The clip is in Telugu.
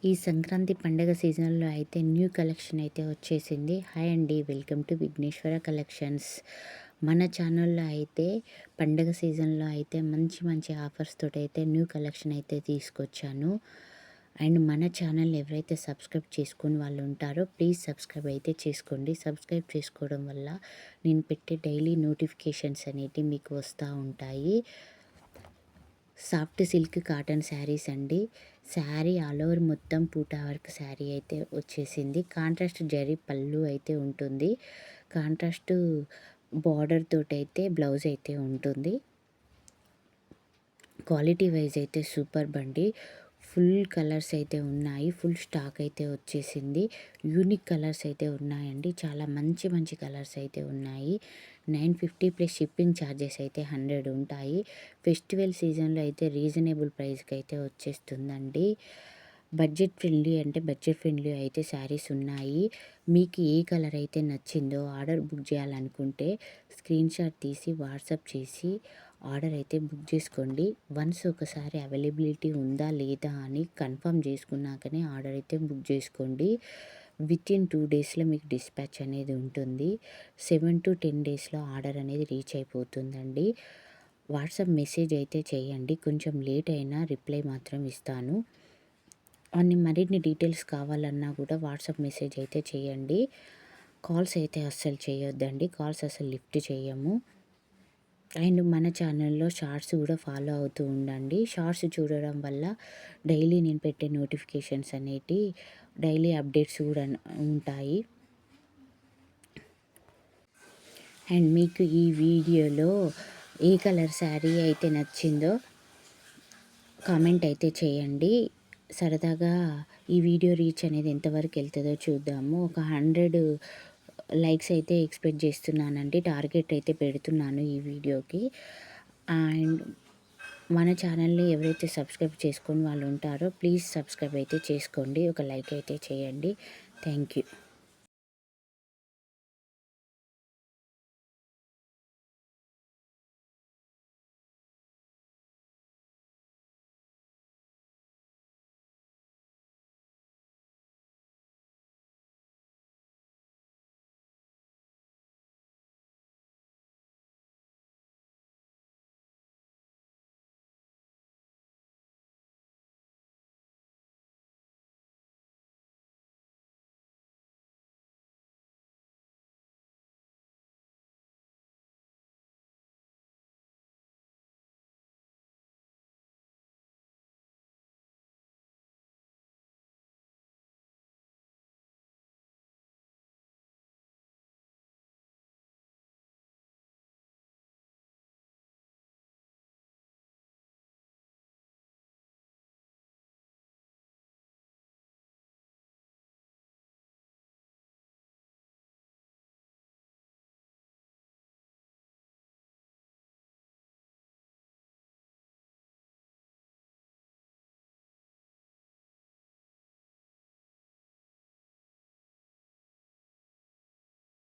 ఈ సంక్రాంతి పండగ సీజన్లో అయితే న్యూ కలెక్షన్ అయితే వచ్చేసింది. హాయ్ అండి, వెల్కమ్ టు విఘ్నేశ్వర కలెక్షన్స్. మన ఛానల్లో అయితే పండగ సీజన్లో అయితే మంచి మంచి ఆఫర్స్ తోటి అయితే న్యూ కలెక్షన్ అయితే తీసుకొచ్చాను. అండ్ మన ఛానల్ ఎవరైతే సబ్స్క్రైబ్ చేసుకుని వాళ్ళు ఉంటారో ప్లీజ్ సబ్స్క్రైబ్ అయితే చేసుకోండి. సబ్స్క్రైబ్ చేసుకోవడం వల్ల నేను పెట్టే డైలీ నోటిఫికేషన్స్ అనేటివి మీకు వస్తూ ఉంటాయి. సాఫ్ట్ సిల్క్ కాటన్ శారీస్ అండి. శారీ ఆల్ ఓవర్ మొత్తం పూటా వర్క్ శారీ అయితే వచ్చేసింది. కాంట్రాస్ట్ జరీ పళ్ళు అయితే ఉంటుంది. కాంట్రాస్ట్ బార్డర్ తోటి అయితే బ్లౌజ్ అయితే ఉంటుంది. క్వాలిటీ వైజ్ అయితే సూపర్ బండి. ఫుల్ కలర్స్ అయితే ఉన్నాయి. ఫుల్ స్టాక్ అయితే వచ్చేసింది. యూనిక్ కలర్స్ అయితే ఉన్నాయండి. చాలా మంచి మంచి కలర్స్ అయితే ఉన్నాయి. 950 ప్లస్ షిప్పింగ్ ఛార్జెస్ అయితే 100 ఉంటాయి. ఫెస్టివల్ సీజన్లో అయితే రీజనబుల్ ప్రైస్కి అయితే వచ్చేస్తుందండి. బడ్జెట్ ఫ్రెండ్లీ అంటే బడ్జెట్ ఫ్రెండ్లీ అయితే శారీస్ ఉన్నాయి. మీకు ఏ కలర్ అయితే నచ్చిందో ఆర్డర్ బుక్ చేయాలనుకుంటే స్క్రీన్ షాట్ తీసి వాట్సాప్ చేసి ఆర్డర్ అయితే బుక్ చేసుకోండి. వన్స్ ఒకసారి అవైలబిలిటీ ఉందా లేదా అని కన్ఫర్మ్ చేసుకున్నాకనే ఆర్డర్ అయితే బుక్ చేసుకోండి. వితిన్ 2 డేస్లో మీకు డిస్పాచ్ అనేది ఉంటుంది. 7 to 10 డేస్లో ఆర్డర్ అనేది రీచ్ అయిపోతుందండి. వాట్సాప్ మెసేజ్ అయితే చేయండి. కొంచెం లేట్ అయినా రిప్లై మాత్రం ఇస్తాను. మరిన్ని డీటెయిల్స్ కావాలన్నా కూడా వాట్సాప్ మెసేజ్ అయితే చేయండి. కాల్స్ అయితే అస్సలు చేయొద్దండి. కాల్స్ అసలు లిఫ్ట్ చేయము. అండ్ మన ఛానల్లో షార్ట్స్ కూడా ఫాలో అవుతూ ఉండండి. షార్ట్స్ చూడడం వల్ల డైలీ నేను పెట్టే నోటిఫికేషన్స్ అనేటి డైలీ అప్డేట్స్ కూడా ఉంటాయి. అండ్ మీకు ఈ వీడియోలో ఏ కలర్ శారీ అయితే నచ్చిందో కామెంట్ అయితే చేయండి. సరదాగా ఈ వీడియో రీచ్ అనేది ఎంతవరకు వెళ్తుందో చూద్దాము. ఒక 100 లైక్స్ అయితే ఎక్స్పెక్ట్ చేస్తున్నానండి. టార్గెట్ అయితే పెడుతున్నాను ఈ వీడియోకి. అండ్ మన ఛానల్ని ఎవరైతే సబ్స్క్రైబ్ చేసుకొని వాళ్ళు ఉంటారో ప్లీజ్ సబ్స్క్రైబ్ అయితే చేసుకోండి. ఒక లైక్ అయితే చేయండి. Thank you.